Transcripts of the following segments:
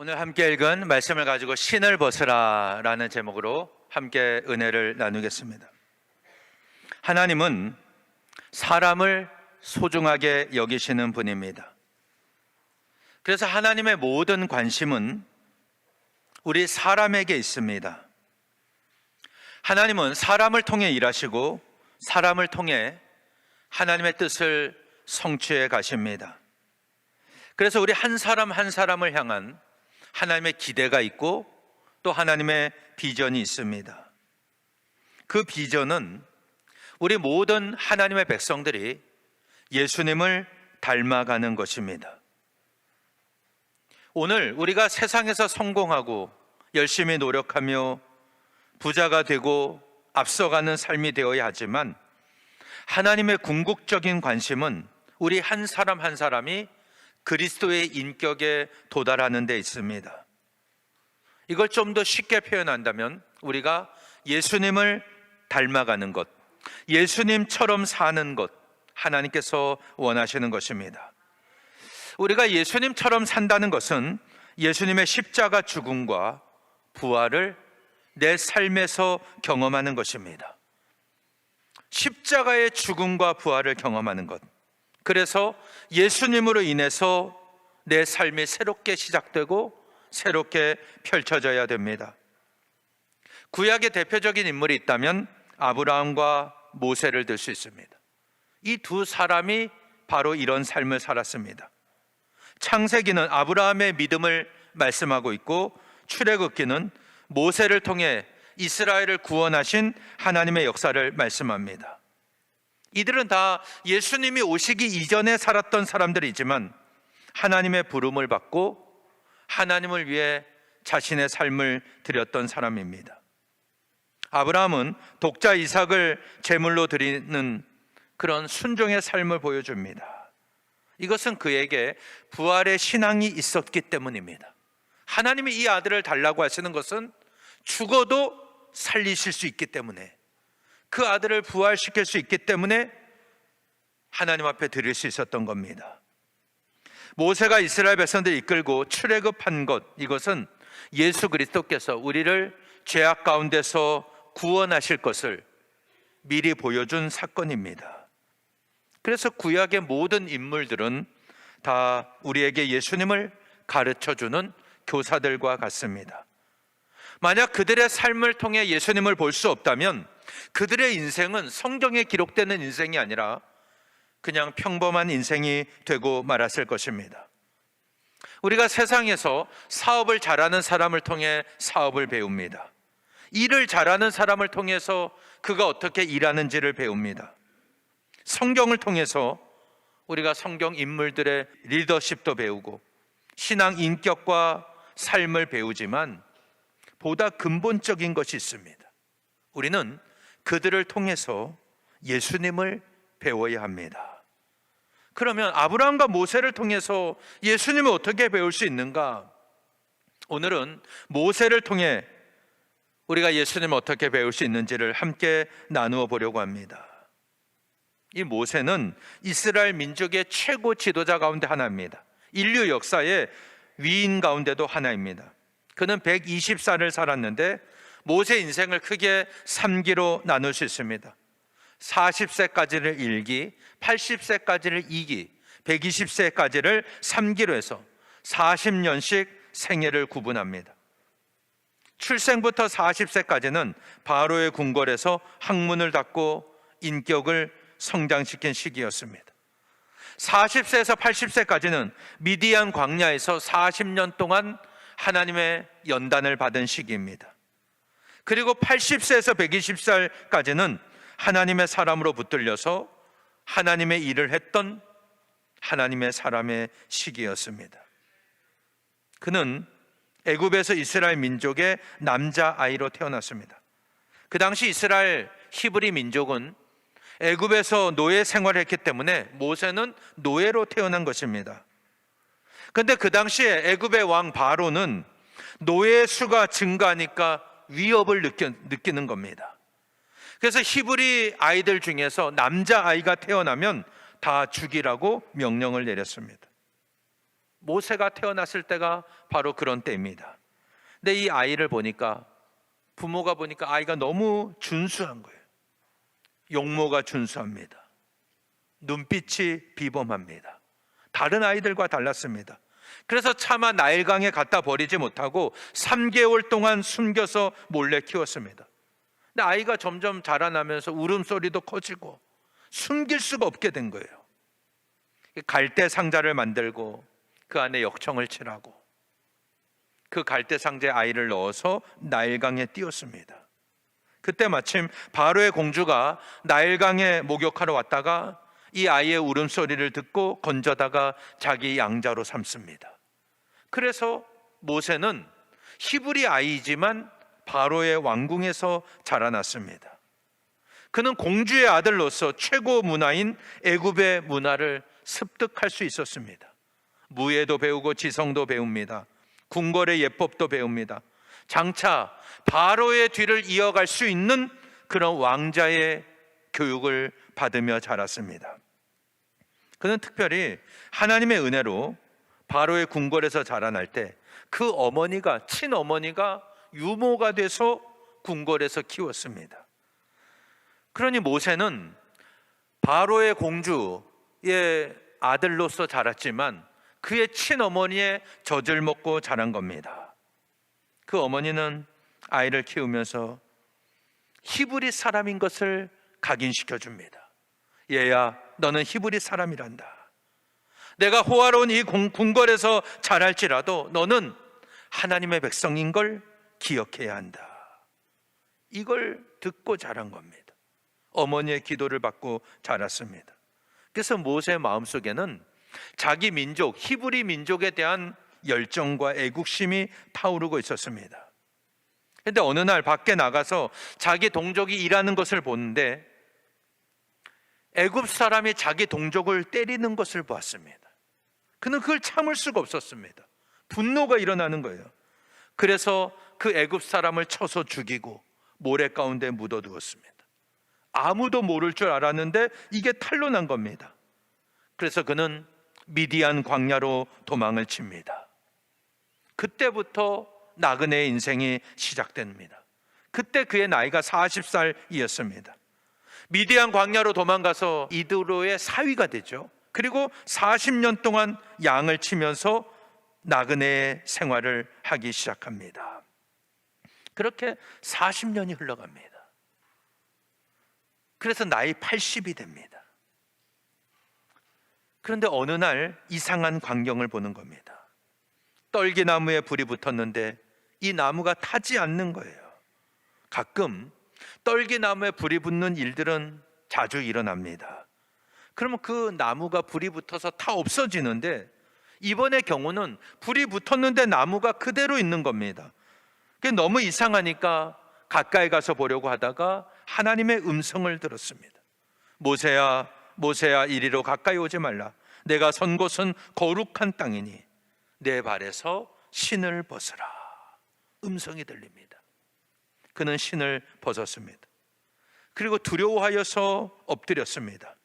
오늘 함께 읽은 말씀을 가지고 신을 벗으라 라는 제목으로 함께 은혜를 나누겠습니다. 하나님은 사람을 소중하게 여기시는 분입니다. 그래서 하나님의 모든 관심은 우리 사람에게 있습니다. 하나님은 사람을 통해 일하시고 사람을 통해 하나님의 뜻을 성취해 가십니다. 그래서 우리 한 사람 한 사람을 향한 하나님의 기대가 있고 또 하나님의 비전이 있습니다. 그 비전은 우리 모든 하나님의 백성들이 예수님을 닮아가는 것입니다. 오늘 우리가 세상에서 성공하고 열심히 노력하며 부자가 되고 앞서가는 삶이 되어야 하지만 하나님의 궁극적인 관심은 우리 한 사람 한 사람이 그리스도의 인격에 도달하는 데 있습니다. 이걸 좀 더 쉽게 표현한다면 우리가 예수님을 닮아가는 것, 예수님처럼 사는 것, 하나님께서 원하시는 것입니다. 우리가 예수님처럼 산다는 것은 예수님의 십자가 죽음과 부활을 내 삶에서 경험하는 것입니다. 십자가의 죽음과 부활을 경험하는 것, 그래서 예수님으로 인해서 내 삶이 새롭게 시작되고 새롭게 펼쳐져야 됩니다. 구약의 대표적인 인물이 있다면 아브라함과 모세를 들 수 있습니다. 이 두 사람이 바로 이런 삶을 살았습니다. 창세기는 아브라함의 믿음을 말씀하고 있고, 출애굽기는 모세를 통해 이스라엘을 구원하신 하나님의 역사를 말씀합니다. 이들은 다 예수님이 오시기 이전에 살았던 사람들이지만 하나님의 부름을 받고 하나님을 위해 자신의 삶을 드렸던 사람입니다. 아브라함은 독자 이삭을 제물로 드리는 그런 순종의 삶을 보여줍니다. 이것은 그에게 부활의 신앙이 있었기 때문입니다. 하나님이 이 아들을 달라고 하시는 것은 죽어도 살리실 수 있기 때문에, 그 아들을 부활시킬 수 있기 때문에 하나님 앞에 드릴 수 있었던 겁니다. 모세가 이스라엘 백성들을 이끌고 출애굽한 것, 이것은 예수 그리스도께서 우리를 죄악 가운데서 구원하실 것을 미리 보여준 사건입니다. 그래서 구약의 모든 인물들은 다 우리에게 예수님을 가르쳐주는 교사들과 같습니다. 만약 그들의 삶을 통해 예수님을 볼 수 없다면 그들의 인생은 성경에 기록되는 인생이 아니라 그냥 평범한 인생이 되고 말았을 것입니다. 우리가 세상에서 사업을 잘하는 사람을 통해 사업을 배웁니다. 일을 잘하는 사람을 통해서 그가 어떻게 일하는지를 배웁니다. 성경을 통해서 우리가 성경 인물들의 리더십도 배우고 신앙 인격과 삶을 배우지만 보다 근본적인 것이 있습니다. 우리는 그들을 통해서 예수님을 배워야 합니다. 그러면 아브라함과 모세를 통해서 예수님을 어떻게 배울 수 있는가? 오늘은 모세를 통해 우리가 예수님을 어떻게 배울 수 있는지를 함께 나누어 보려고 합니다. 이 모세는 이스라엘 민족의 최고 지도자 가운데 하나입니다. 인류 역사의 위인 가운데도 하나입니다. 그는 120살을 살았는데 모세 인생을 크게 3기로 나눌 수 있습니다. 40세까지를 1기, 80세까지를 2기, 120세까지를 3기로 해서 40년씩 생애를 구분합니다. 출생부터 40세까지는 바로의 궁궐에서 학문을 닦고 인격을 성장시킨 시기였습니다. 40세에서 80세까지는 미디안 광야에서 40년 동안 하나님의 연단을 받은 시기입니다. 그리고 80세에서 120살까지는 하나님의 사람으로 붙들려서 하나님의 일을 했던 하나님의 사람의 시기였습니다. 그는 애굽에서 이스라엘 민족의 남자아이로 태어났습니다. 그 당시 이스라엘 히브리 민족은 애굽에서 노예 생활을 했기 때문에 모세는 노예로 태어난 것입니다. 그런데 그 당시에 애굽의 왕 바로는 노예 수가 증가하니까 위협을 느끼는 겁니다. 그래서 히브리 아이들 중에서 남자아이가 태어나면 다 죽이라고 명령을 내렸습니다. 모세가 태어났을 때가 바로 그런 때입니다. 근데 이 아이를 보니까, 부모가 보니까 아이가 너무 준수한 거예요. 용모가 준수합니다. 눈빛이 비범합니다. 다른 아이들과 달랐습니다. 그래서 차마 나일강에 갖다 버리지 못하고 3개월 동안 숨겨서 몰래 키웠습니다. 근데 아이가 점점 자라나면서 울음소리도 커지고 숨길 수가 없게 된 거예요. 갈대 상자를 만들고 그 안에 역청을 칠하고 그 갈대 상자에 아이를 넣어서 나일강에 띄웠습니다. 그때 마침 바로의 공주가 나일강에 목욕하러 왔다가 이 아이의 울음소리를 듣고 건져다가 자기 양자로 삼습니다. 그래서 모세는 히브리 아이지만 바로의 왕궁에서 자라났습니다. 그는 공주의 아들로서 최고 문화인 애굽의 문화를 습득할 수 있었습니다. 무예도 배우고 지성도 배웁니다. 궁궐의 예법도 배웁니다. 장차 바로의 뒤를 이어갈 수 있는 그런 왕자의 교육을 받으며 자랐습니다. 그는 특별히 하나님의 은혜로 바로의 궁궐에서 자라날 때 그 어머니가, 친어머니가 유모가 돼서 궁궐에서 키웠습니다. 그러니 모세는 바로의 공주의 아들로서 자랐지만 그의 친어머니의 젖을 먹고 자란 겁니다. 그 어머니는 아이를 키우면서 히브리 사람인 것을 각인시켜 줍니다. 얘야, 너는 히브리 사람이란다. 내가 호화로운 이 궁궐에서 자랄지라도 너는 하나님의 백성인 걸 기억해야 한다. 이걸 듣고 자란 겁니다. 어머니의 기도를 받고 자랐습니다. 그래서 모세의 마음속에는 자기 민족, 히브리 민족에 대한 열정과 애국심이 타오르고 있었습니다. 그런데 어느 날 밖에 나가서 자기 동족이 일하는 것을 보는데 애굽 사람이 자기 동족을 때리는 것을 보았습니다. 그는 그걸 참을 수가 없었습니다. 분노가 일어나는 거예요. 그래서 그 애굽 사람을 쳐서 죽이고 모래 가운데 묻어두었습니다. 아무도 모를 줄 알았는데 이게 탄로난 겁니다. 그래서 그는 미디안 광야로 도망을 칩니다. 그때부터 나그네의 인생이 시작됩니다. 그때 그의 나이가 40살이었습니다. 미디안 광야로 도망가서 이드로의 사위가 되죠. 그리고 40년 동안 양을 치면서 나그네의 생활을 하기 시작합니다. 그렇게 40년이 흘러갑니다. 그래서 나이 80이 됩니다. 그런데 어느 날 이상한 광경을 보는 겁니다. 떨기나무에 불이 붙었는데 이 나무가 타지 않는 거예요. 가끔 떨기나무에 불이 붙는 일들은 자주 일어납니다. 그러면 그 나무가 불이 붙어서 다 없어지는데 이번의 경우는 불이 붙었는데 나무가 그대로 있는 겁니다. 그게 너무 이상하니까 가까이 가서 보려고 하다가 하나님의 음성을 들었습니다. 모세야, 모세야, 이리로 가까이 오지 말라. 내가 선 곳은 거룩한 땅이니 내 발에서 신을 벗으라. 음성이 들립니다. 그는 신을 벗었습니다. 그리고 두려워하여서 엎드렸습니다.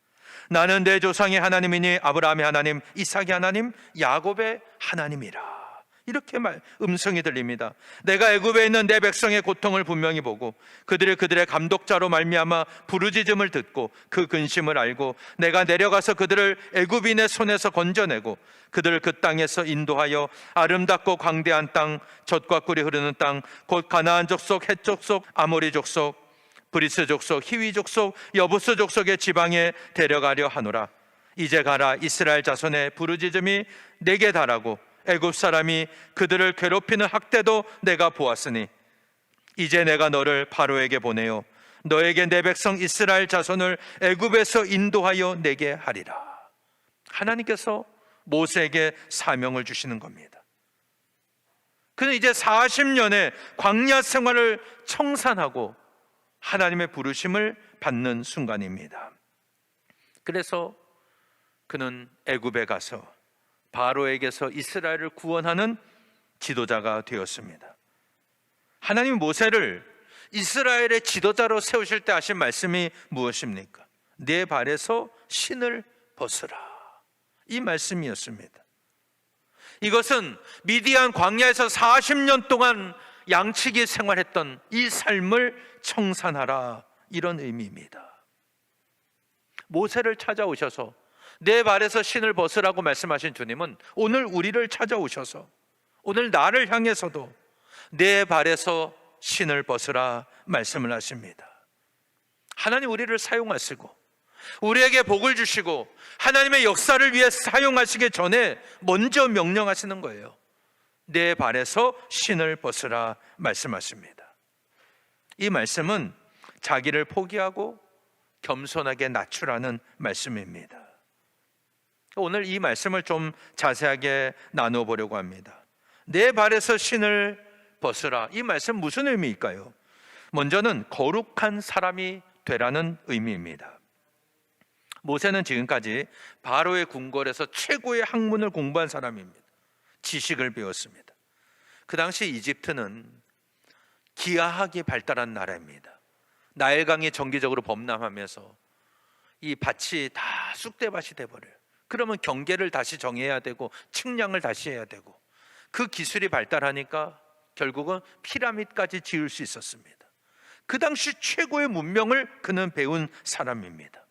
나는 내 조상의 하나님이니 아브라함의 하나님, 이삭의 하나님, 야곱의 하나님이라. 이렇게 음성이 들립니다. 내가 애굽에 있는 내 백성의 고통을 분명히 보고 그들의 감독자로 말미암아 부르짖음을 듣고 그 근심을 알고 내가 내려가서 그들을 애굽인의 손에서 건져내고 그들을 그 땅에서 인도하여 아름답고 광대한 땅, 젖과 꿀이 흐르는 땅, 곧 가나안 족속, 헷 족속, 아모리 족속, 브리스 족속, 히위 족속, 여부스 족속의 지방에 데려가려 하노라. 이제 가라. 이스라엘 자손의 부르짖음이 내게 달하고 애굽 사람이 그들을 괴롭히는 학대도 내가 보았으니 이제 내가 너를 바로에게 보내요. 너에게 내 백성 이스라엘 자손을 애굽에서 인도하여 내게 하리라. 하나님께서 모세에게 사명을 주시는 겁니다. 그는 이제 40년의 광야 생활을 청산하고 하나님의 부르심을 받는 순간입니다. 그래서 그는 애굽에 가서 바로에게서 이스라엘을 구원하는 지도자가 되었습니다. 하나님 모세를 이스라엘의 지도자로 세우실 때 하신 말씀이 무엇입니까? 내 발에서 신을 벗으라. 이 말씀이었습니다. 이것은 미디안 광야에서 40년 동안 양치기 생활했던 이 삶을 청산하라, 이런 의미입니다. 모세를 찾아오셔서 내 발에서 신을 벗으라고 말씀하신 주님은 오늘 우리를 찾아오셔서 오늘 나를 향해서도 내 발에서 신을 벗으라 말씀을 하십니다. 하나님 우리를 사용하시고 우리에게 복을 주시고 하나님의 역사를 위해 사용하시기 전에 먼저 명령하시는 거예요. 내 발에서 신을 벗으라 말씀하십니다. 이 말씀은 자기를 포기하고 겸손하게 낮추라는 말씀입니다. 오늘 이 말씀을 좀 자세하게 나누어 보려고 합니다. 내 발에서 신을 벗으라. 이 말씀 무슨 의미일까요? 먼저는 거룩한 사람이 되라는 의미입니다. 모세는 지금까지 바로의 궁궐에서 최고의 학문을 공부한 사람입니다. 지식을 배웠습니다. 그 당시 이집트는 기하학이 발달한 나라입니다. 나일강이 정기적으로 범람하면서 이 밭이 다 쑥대밭이 돼버려요. 그러면 경계를 다시 정해야 되고 측량을 다시 해야 되고, 그 기술이 발달하니까 결국은 피라미드까지 지을 수 있었습니다. 그 당시 최고의 문명을 그는 배운 사람입니다.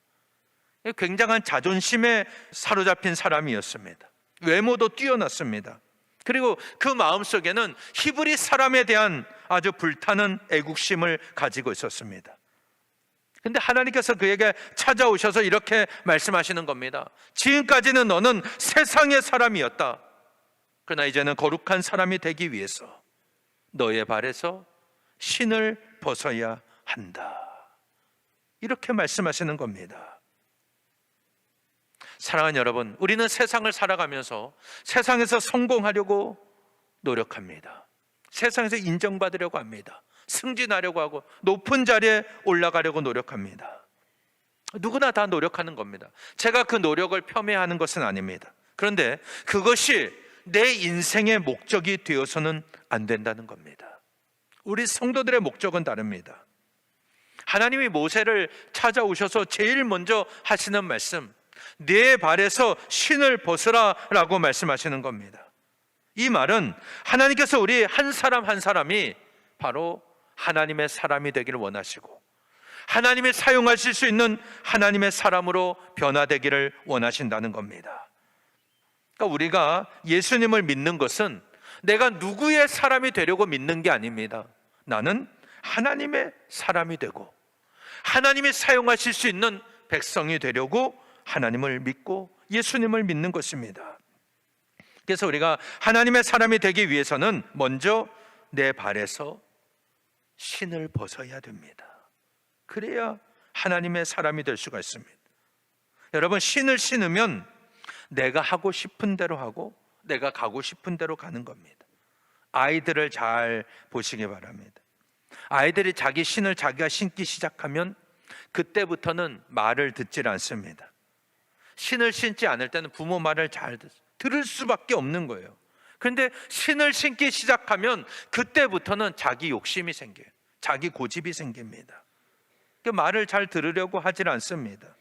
굉장한 자존심에 사로잡힌 사람이었습니다. 외모도 뛰어났습니다. 그리고 그 마음속에는 히브리 사람에 대한 아주 불타는 애국심을 가지고 있었습니다. 근데 하나님께서 그에게 찾아오셔서 이렇게 말씀하시는 겁니다. 지금까지는 너는 세상의 사람이었다. 그러나 이제는 거룩한 사람이 되기 위해서 너의 발에서 신을 벗어야 한다. 이렇게 말씀하시는 겁니다. 사랑하는 여러분, 우리는 세상을 살아가면서 세상에서 성공하려고 노력합니다. 세상에서 인정받으려고 합니다. 승진하려고 하고 높은 자리에 올라가려고 노력합니다. 누구나 다 노력하는 겁니다. 제가 그 노력을 폄훼하는 것은 아닙니다. 그런데 그것이 내 인생의 목적이 되어서는 안 된다는 겁니다. 우리 성도들의 목적은 다릅니다. 하나님이 모세를 찾아오셔서 제일 먼저 하시는 말씀, 내 발에서 신을 벗으라 라고 말씀하시는 겁니다. 이 말은 하나님께서 우리 한 사람 한 사람이 바로 하나님의 사람이 되기를 원하시고 하나님이 사용하실 수 있는 하나님의 사람으로 변화되기를 원하신다는 겁니다. 그러니까 우리가 예수님을 믿는 것은 내가 누구의 사람이 되려고 믿는 게 아닙니다. 나는 하나님의 사람이 되고 하나님이 사용하실 수 있는 백성이 되려고 하나님을 믿고 예수님을 믿는 것입니다. 그래서 우리가 하나님의 사람이 되기 위해서는 먼저 내 발에서 신을 벗어야 됩니다. 그래야 하나님의 사람이 될 수가 있습니다. 여러분, 신을 신으면 내가 하고 싶은 대로 하고 내가 가고 싶은 대로 가는 겁니다. 아이들을 잘 보시기 바랍니다. 아이들이 자기 신을 자기가 신기 시작하면 그때부터는 말을 듣질 않습니다. 신을 신지 않을 때는 부모 말을 잘 들을 수밖에 없는 거예요. 그런데 신을 신기 시작하면 그때부터는 자기 욕심이 생겨요. 자기 고집이 생깁니다. 말을 잘 들으려고 하질 않습니다.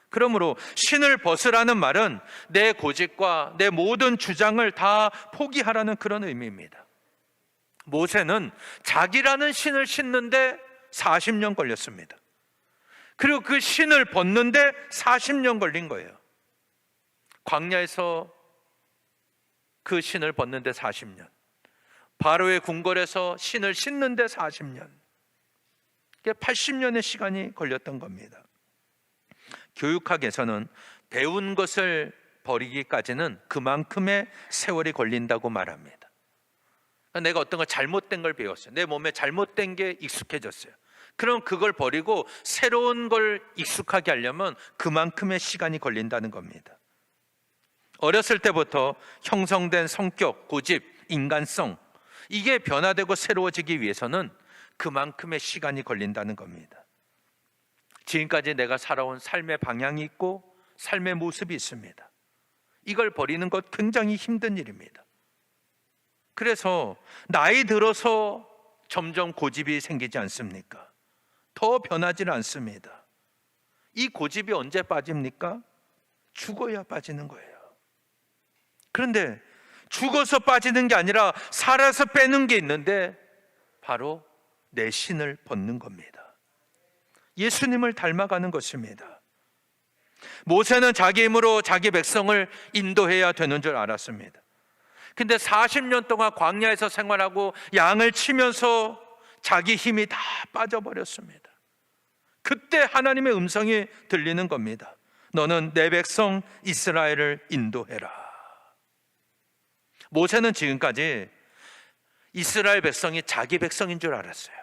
그러므로 신을 벗으라는 말은 내 고집과 내 모든 주장을 다 포기하라는 그런 의미입니다. 모세는 자기라는 신을 신는데 40년 걸렸습니다. 그리고 그 신을 벗는데 40년 걸린 거예요. 광야에서 그 신을 벗는데 40년, 바로의 궁궐에서 신을 신는데 40년, 80년의 시간이 걸렸던 겁니다. 교육학에서는 배운 것을 버리기까지는 그만큼의 세월이 걸린다고 말합니다. 내가 어떤 걸 잘못된 걸 배웠어요. 내 몸에 잘못된 게 익숙해졌어요. 그럼 그걸 버리고 새로운 걸 익숙하게 하려면 그만큼의 시간이 걸린다는 겁니다. 어렸을 때부터 형성된 성격, 고집, 인간성, 이게 변화되고 새로워지기 위해서는 그만큼의 시간이 걸린다는 겁니다. 지금까지 내가 살아온 삶의 방향이 있고 삶의 모습이 있습니다. 이걸 버리는 것 굉장히 힘든 일입니다. 그래서 나이 들어서 점점 고집이 생기지 않습니까? 더 변하지는 않습니다. 이 고집이 언제 빠집니까? 죽어야 빠지는 거예요. 그런데 죽어서 빠지는 게 아니라 살아서 빼는 게 있는데 바로 내 신을 벗는 겁니다. 예수님을 닮아가는 것입니다. 모세는 자기 힘으로 자기 백성을 인도해야 되는 줄 알았습니다. 근데 40년 동안 광야에서 생활하고 양을 치면서 자기 힘이 다 빠져버렸습니다. 그때 하나님의 음성이 들리는 겁니다. 너는 내 백성 이스라엘을 인도해라. 모세는 지금까지 이스라엘 백성이 자기 백성인 줄 알았어요.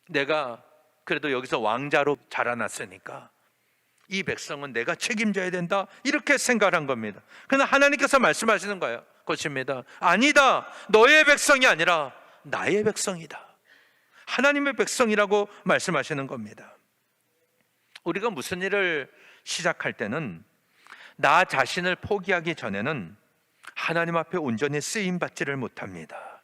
내가 그래도 여기서 왕자로 자라났으니까 이 백성은 내가 책임져야 된다, 이렇게 생각한 겁니다. 그러나 하나님께서 말씀하시는 거예요. 것입니다. 아니다. 너의 백성이 아니라 나의 백성이다. 하나님의 백성이라고 말씀하시는 겁니다. 우리가 무슨 일을 시작할 때는 나 자신을 포기하기 전에는 하나님 앞에 온전히 쓰임받지를 못합니다.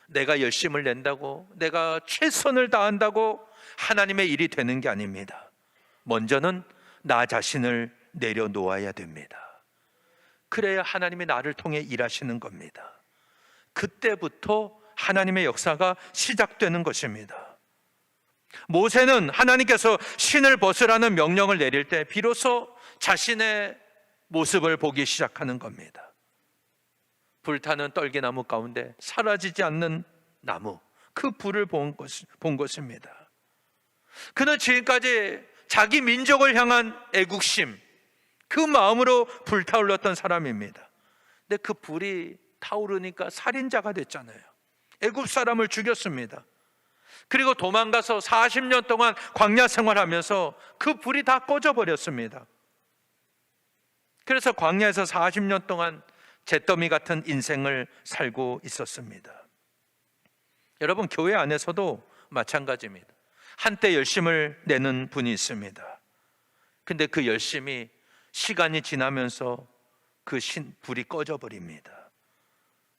내가 열심을 낸다고, 내가 최선을 다한다고 하나님의 일이 되는 게 아닙니다. 먼저는 나 자신을 내려놓아야 됩니다. 그래야 하나님이 나를 통해 일하시는 겁니다. 그때부터 하나님의 역사가 시작되는 것입니다. 모세는 하나님께서 신을 벗으라는 명령을 내릴 때 비로소 자신의 모습을 보기 시작하는 겁니다. 불타는 떨기나무 가운데 사라지지 않는 나무, 그 불을 본 것입니다. 그는 지금까지 자기 민족을 향한 애국심, 그 마음으로 불타올랐던 사람입니다. 근데 그 불이 타오르니까 살인자가 됐잖아요. 애굽 사람을 죽였습니다. 그리고 도망가서 40년 동안 광야 생활하면서 그 불이 다 꺼져버렸습니다. 그래서 광야에서 40년 동안 잿더미 같은 인생을 살고 있었습니다. 여러분, 교회 안에서도 마찬가지입니다. 한때 열심을 내는 분이 있습니다. 근데 그 열심이 시간이 지나면서 그 불이 꺼져버립니다.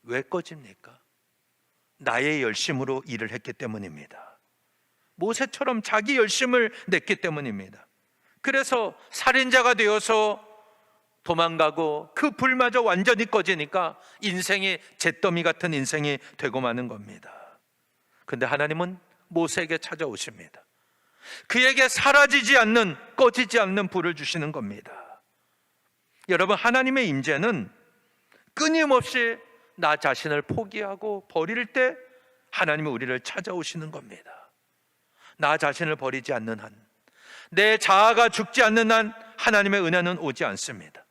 왜 꺼집니까? 나의 열심으로 일을 했기 때문입니다. 모세처럼 자기 열심을 냈기 때문입니다. 그래서 살인자가 되어서 도망가고 그 불마저 완전히 꺼지니까 인생이 잿더미 같은 인생이 되고 마는 겁니다. 근데 하나님은 모세에게 찾아오십니다. 그에게 사라지지 않는, 꺼지지 않는 불을 주시는 겁니다. 여러분, 하나님의 임재는 끊임없이 나 자신을 포기하고 버릴 때 하나님이 우리를 찾아오시는 겁니다. 나 자신을 버리지 않는 한, 내 자아가 죽지 않는 한 하나님의 은혜는 오지 않습니다.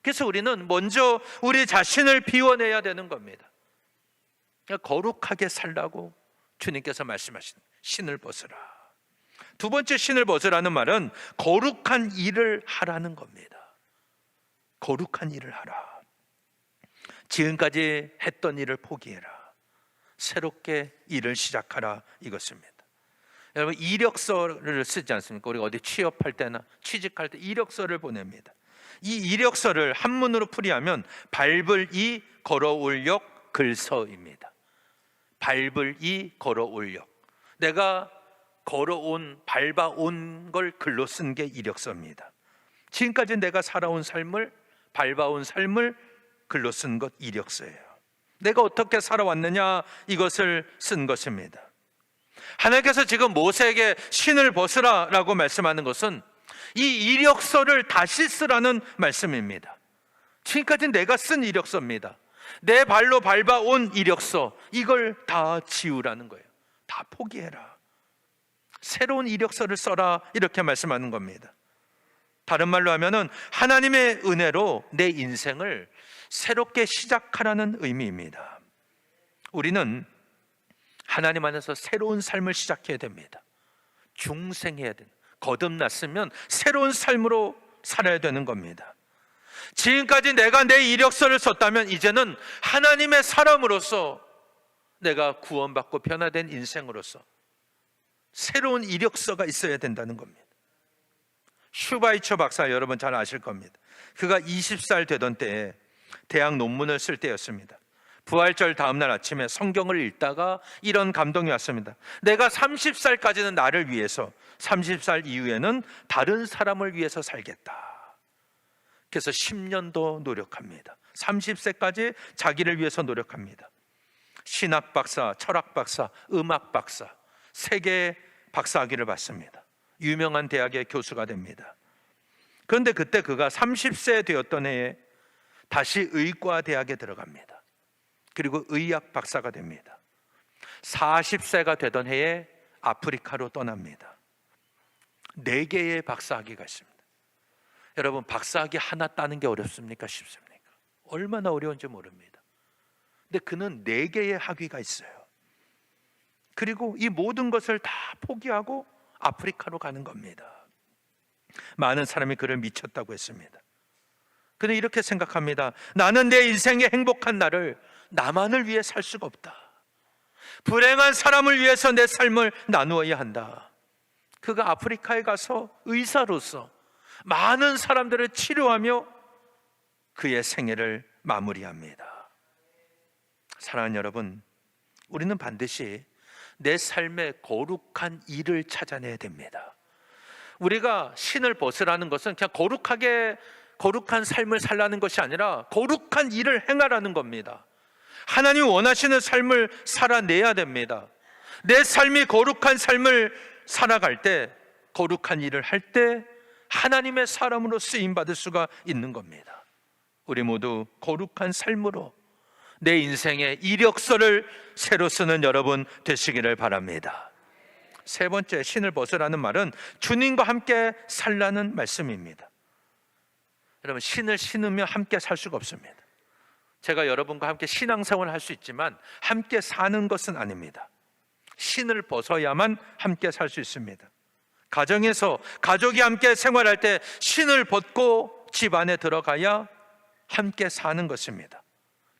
그래서 우리는 먼저 우리 자신을 비워내야 되는 겁니다. 거룩하게 살라고 주님께서 말씀하신 신을 벗으라. 두 번째 신을 벗으라는 말은 거룩한 일을 하라는 겁니다. 거룩한 일을 하라. 지금까지 했던 일을 포기해라. 새롭게 일을 시작하라, 이것입니다. 여러분, 이력서를 쓰지 않습니까? 우리가 어디 취업할 때나 취직할 때 이력서를 보냅니다. 이 이력서를 한문으로 풀이하면 밟을 이 걸어올 역 글서입니다. 밟을 이 걸어올 역, 내가 걸어온, 밟아온 걸 글로 쓴 게 이력서입니다. 지금까지 내가 살아온 삶을, 밟아온 삶을 글로 쓴 것 이력서예요. 내가 어떻게 살아왔느냐, 이것을 쓴 것입니다. 하나님께서 지금 모세에게 신을 벗으라 라고 말씀하는 것은 이 이력서를 다시 쓰라는 말씀입니다. 지금까지 내가 쓴 이력서입니다. 내 발로 밟아온 이력서, 이걸 다 지우라는 거예요. 다 포기해라. 새로운 이력서를 써라, 이렇게 말씀하는 겁니다. 다른 말로 하면은 하나님의 은혜로 내 인생을 새롭게 시작하라는 의미입니다. 우리는 하나님 안에서 새로운 삶을 시작해야 됩니다. 중생해야 됩니다. 거듭났으면 새로운 삶으로 살아야 되는 겁니다. 지금까지 내가 내 이력서를 썼다면 이제는 하나님의 사람으로서, 내가 구원받고 변화된 인생으로서 새로운 이력서가 있어야 된다는 겁니다. 슈바이처 박사, 여러분 잘 아실 겁니다. 그가 20살 되던 때에 대학 논문을 쓸 때였습니다. 부활절 다음날 아침에 성경을 읽다가 이런 감동이 왔습니다. 내가 30살까지는 나를 위해서, 30살 이후에는 다른 사람을 위해서 살겠다. 그래서 10년도 노력합니다. 30세까지 자기를 위해서 노력합니다. 신학 박사, 철학 박사, 음악 박사, 세 개의 박사학위를 받습니다. 유명한 대학의 교수가 됩니다. 그런데 그때 그가 30세 되었던 해에 다시 의과대학에 들어갑니다. 그리고 의학 박사가 됩니다. 40세가 되던 해에 아프리카로 떠납니다. 4개의 박사학위가 있습니다. 여러분, 박사학위 하나 따는 게 어렵습니까? 쉽습니까? 얼마나 어려운지 모릅니다. 근데 그는 4개의 학위가 있어요. 그리고 이 모든 것을 다 포기하고 아프리카로 가는 겁니다. 많은 사람이 그를 미쳤다고 했습니다. 그는 이렇게 생각합니다. 나는 내 인생의 행복한 날을 나만을 위해 살 수가 없다. 불행한 사람을 위해서 내 삶을 나누어야 한다. 그가 아프리카에 가서 의사로서 많은 사람들을 치료하며 그의 생애를 마무리합니다. 사랑하는 여러분, 우리는 반드시 내 삶의 거룩한 일을 찾아내야 됩니다. 우리가 신을 벗으라는 것은 그냥 거룩한 삶을 살라는 것이 아니라 거룩한 일을 행하라는 겁니다. 하나님 원하시는 삶을 살아내야 됩니다. 내 삶이 거룩한 삶을 살아갈 때, 거룩한 일을 할 때 하나님의 사람으로 쓰임받을 수가 있는 겁니다. 우리 모두 거룩한 삶으로 내 인생의 이력서를 새로 쓰는 여러분 되시기를 바랍니다. 세 번째, 신을 벗으라는 말은 주님과 함께 살라는 말씀입니다. 여러분, 신을 신으며 함께 살 수가 없습니다. 제가 여러분과 함께 신앙생활을 할 수 있지만 함께 사는 것은 아닙니다. 신을 벗어야만 함께 살 수 있습니다. 가정에서 가족이 함께 생활할 때 신을 벗고 집 안에 들어가야 함께 사는 것입니다.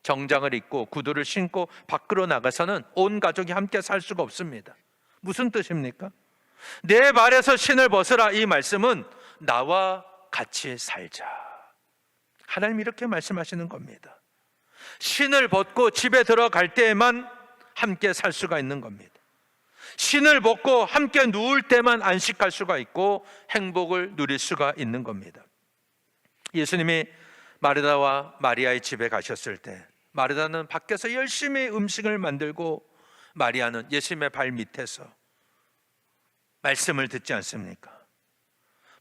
정장을 입고 구두를 신고 밖으로 나가서는 온 가족이 함께 살 수가 없습니다. 무슨 뜻입니까? 내 발에서 신을 벗으라, 이 말씀은 나와 같이 살자. 하나님 이렇게 말씀하시는 겁니다. 신을 벗고 집에 들어갈 때에만 함께 살 수가 있는 겁니다. 신을 벗고 함께 누울 때만 안식할 수가 있고 행복을 누릴 수가 있는 겁니다. 예수님이 마르다와 마리아의 집에 가셨을 때 마르다는 밖에서 열심히 음식을 만들고 마리아는 예수님의 발 밑에서 말씀을 듣지 않습니까?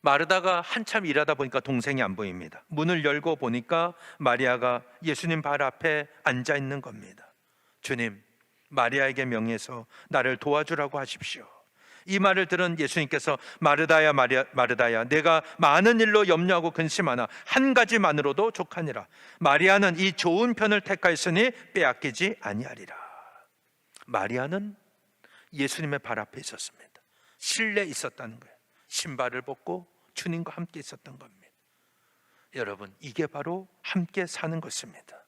마르다가 한참 일하다 보니까 동생이 안 보입니다. 문을 열고 보니까 마리아가 예수님 발 앞에 앉아 있는 겁니다. 주님, 마리아에게 명해서 나를 도와주라고 하십시오. 이 말을 들은 예수님께서 마르다야, 마르다야, 내가 많은 일로 염려하고 근심하나 한 가지만으로도 족하니라. 마리아는 이 좋은 편을 택하였으니 빼앗기지 아니하리라. 마리아는 예수님의 발 앞에 있었습니다. 실내에 있었다는 거예요. 신발을 벗고 주님과 함께 있었던 겁니다. 여러분, 이게 바로 함께 사는 것입니다.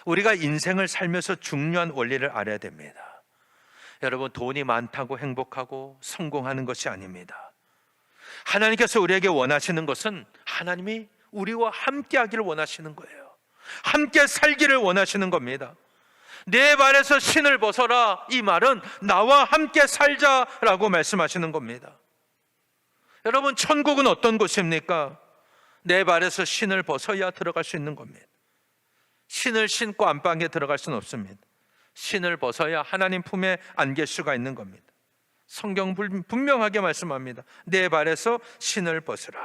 우리가 인생을 살면서 중요한 원리를 알아야 됩니다. 여러분, 돈이 많다고 행복하고 성공하는 것이 아닙니다. 하나님께서 우리에게 원하시는 것은 하나님이 우리와 함께 하기를 원하시는 거예요. 함께 살기를 원하시는 겁니다. 내 발에서 신을 벗어라, 이 말은 나와 함께 살자라고 말씀하시는 겁니다. 여러분, 천국은 어떤 곳입니까? 내 발에서 신을 벗어야 들어갈 수 있는 겁니다. 신을 신고 안방에 들어갈 수는 없습니다. 신을 벗어야 하나님 품에 안길 수가 있는 겁니다. 성경 분명하게 말씀합니다. 내 발에서 신을 벗으라.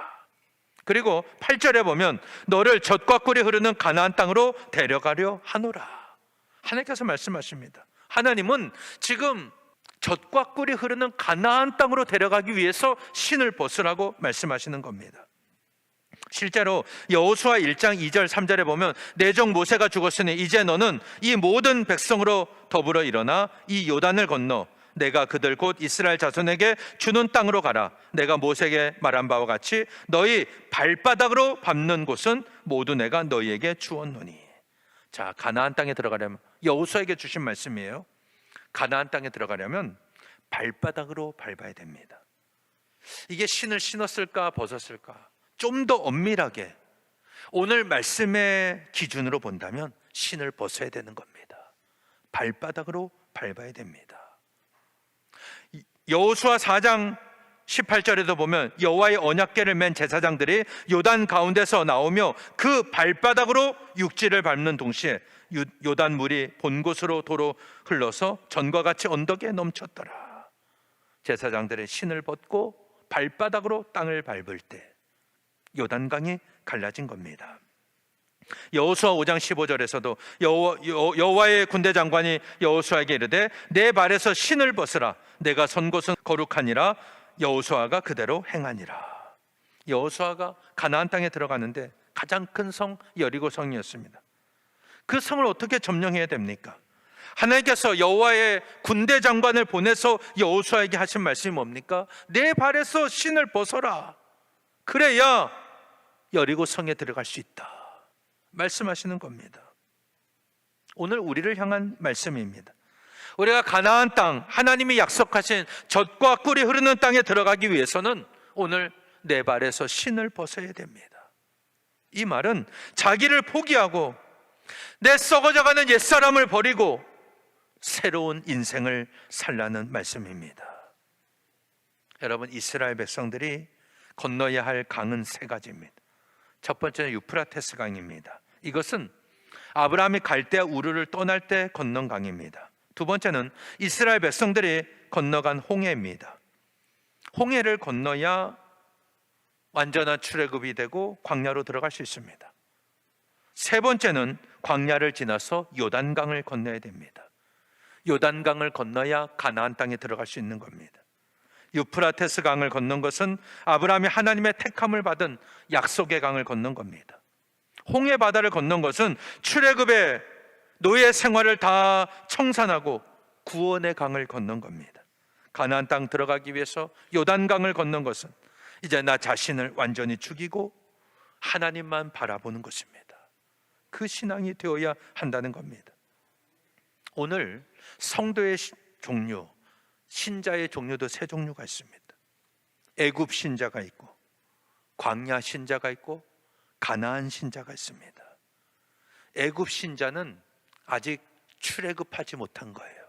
그리고 8절에 보면 너를 젖과 꿀이 흐르는 가나안 땅으로 데려가려 하노라. 하나님께서 말씀하십니다. 하나님은 지금 젖과 꿀이 흐르는 가나안 땅으로 데려가기 위해서 신을 벗으라고 말씀하시는 겁니다. 실제로 여호수아 1장 2절 3절에 보면 내 종 모세가 죽었으니 이제 너는 이 모든 백성으로 더불어 일어나 이 요단을 건너 내가 그들 곧 이스라엘 자손에게 주는 땅으로 가라. 내가 모세에게 말한 바와 같이 너희 발바닥으로 밟는 곳은 모두 내가 너희에게 주었노니. 자, 가나안 땅에 들어가려면 여호수아에게 주신 말씀이에요. 가나안 땅에 들어가려면 발바닥으로 밟아야 됩니다. 이게 신을 신었을까 벗었을까? 좀 더 엄밀하게 오늘 말씀의 기준으로 본다면 신을 벗어야 되는 겁니다. 발바닥으로 밟아야 됩니다. 여호수아 4장 18절에도 보면 여호와의 언약궤를 맨 제사장들이 요단 가운데서 나오며 그 발바닥으로 육지를 밟는 동시에 요단 물이 본 곳으로 도로 흘러서 전과 같이 언덕에 넘쳤더라. 제사장들의 신을 벗고 발바닥으로 땅을 밟을 때 요단강이 갈라진 겁니다. 여호수아 5장 15절에서도 여호와의 군대 장관이 여호수아에게 이르되 내 발에서 신을 벗으라. 내가 선 곳은 거룩하니라. 여호수아가 그대로 행하니라. 여호수아가 가나안 땅에 들어가는데 가장 큰 성 여리고 성이었습니다. 그 성을 어떻게 점령해야 됩니까? 하나님께서 여호와의 군대 장관을 보내서 여호수아에게 하신 말씀이 뭡니까? 내 발에서 신을 벗어라. 그래야 여리고 성에 들어갈 수 있다 말씀하시는 겁니다. 오늘 우리를 향한 말씀입니다. 우리가 가나안 땅, 하나님이 약속하신 젖과 꿀이 흐르는 땅에 들어가기 위해서는 오늘 내 발에서 신을 벗어야 됩니다. 이 말은 자기를 포기하고 내 썩어져가는 옛사람을 버리고 새로운 인생을 살라는 말씀입니다. 여러분, 이스라엘 백성들이 건너야 할 강은 세 가지입니다. 첫 번째는 유프라테스 강입니다. 이것은 아브라함이 갈대아 우르를 떠날 때 건넌 강입니다. 두 번째는 이스라엘 백성들이 건너간 홍해입니다. 홍해를 건너야 완전한 출애굽이 되고 광야로 들어갈 수 있습니다. 세 번째는 광야를 지나서 요단강을 건너야 됩니다. 요단강을 건너야 가나안 땅에 들어갈 수 있는 겁니다. 유프라테스 강을 건넌 것은 아브라함이 하나님의 택함을 받은 약속의 강을 건넌 겁니다. 홍해 바다를 건넌 것은 출애굽의 노예 생활을 다 청산하고 구원의 강을 건넌 겁니다. 가나안 땅 들어가기 위해서 요단강을 건넌 것은 이제 나 자신을 완전히 죽이고 하나님만 바라보는 것입니다. 그 신앙이 되어야 한다는 겁니다. 오늘 성도의 종류, 신자의 종류도 세 종류가 있습니다. 애굽 신자가 있고 광야 신자가 있고 가나안 신자가 있습니다. 애굽 신자는 아직 출애굽하지 못한 거예요.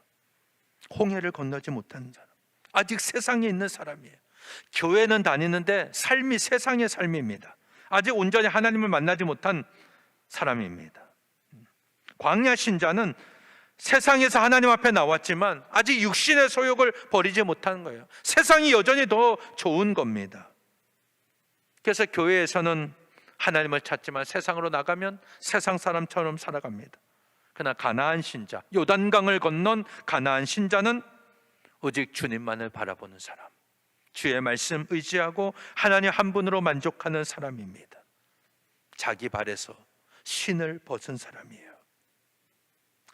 홍해를 건너지 못한 사람, 아직 세상에 있는 사람이에요. 교회는 다니는데 삶이 세상의 삶입니다. 아직 온전히 하나님을 만나지 못한 사람입니다. 광야 신자는 세상에서 하나님 앞에 나왔지만 아직 육신의 소욕을 버리지 못한 거예요. 세상이 여전히 더 좋은 겁니다. 그래서 교회에서는 하나님을 찾지만 세상으로 나가면 세상 사람처럼 살아갑니다. 그러나 가나안 신자, 요단강을 건넌 가나안 신자는 오직 주님만을 바라보는 사람, 주의 말씀 의지하고 하나님 한 분으로 만족하는 사람입니다. 자기 발에서 신을 벗은 사람이에요.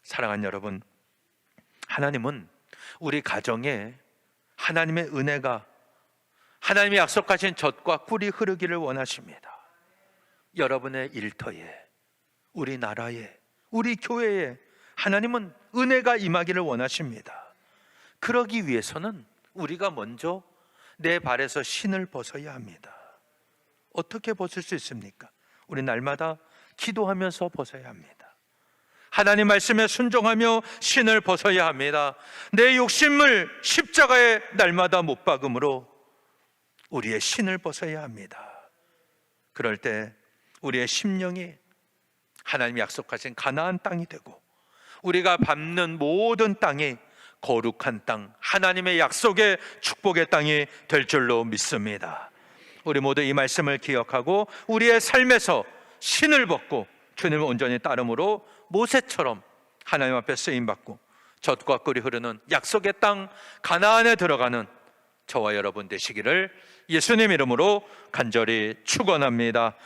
사랑하는 여러분, 하나님은 우리 가정에 하나님의 은혜가, 하나님이 약속하신 젖과 꿀이 흐르기를 원하십니다. 여러분의 일터에, 우리 나라에, 우리 교회에 하나님은 은혜가 임하기를 원하십니다. 그러기 위해서는 우리가 먼저 내 발에서 신을 벗어야 합니다. 어떻게 벗을 수 있습니까? 우리 날마다 기도하면서 벗어야 합니다. 하나님 말씀에 순종하며 신을 벗어야 합니다. 내 욕심을 십자가에 날마다 못 박음으로 우리의 신을 벗어야 합니다. 그럴 때 우리의 심령이 하나님이 약속하신 가나안 땅이 되고 우리가 밟는 모든 땅이 거룩한 땅, 하나님의 약속의 축복의 땅이 될 줄로 믿습니다. 우리 모두 이 말씀을 기억하고 우리의 삶에서 신을 벗고 주님을 온전히 따름으로 모세처럼 하나님 앞에 쓰임받고 젖과 꿀이 흐르는 약속의 땅 가나안에 들어가는 저와 여러분 되시기를 예수님 이름으로 간절히 축원합니다.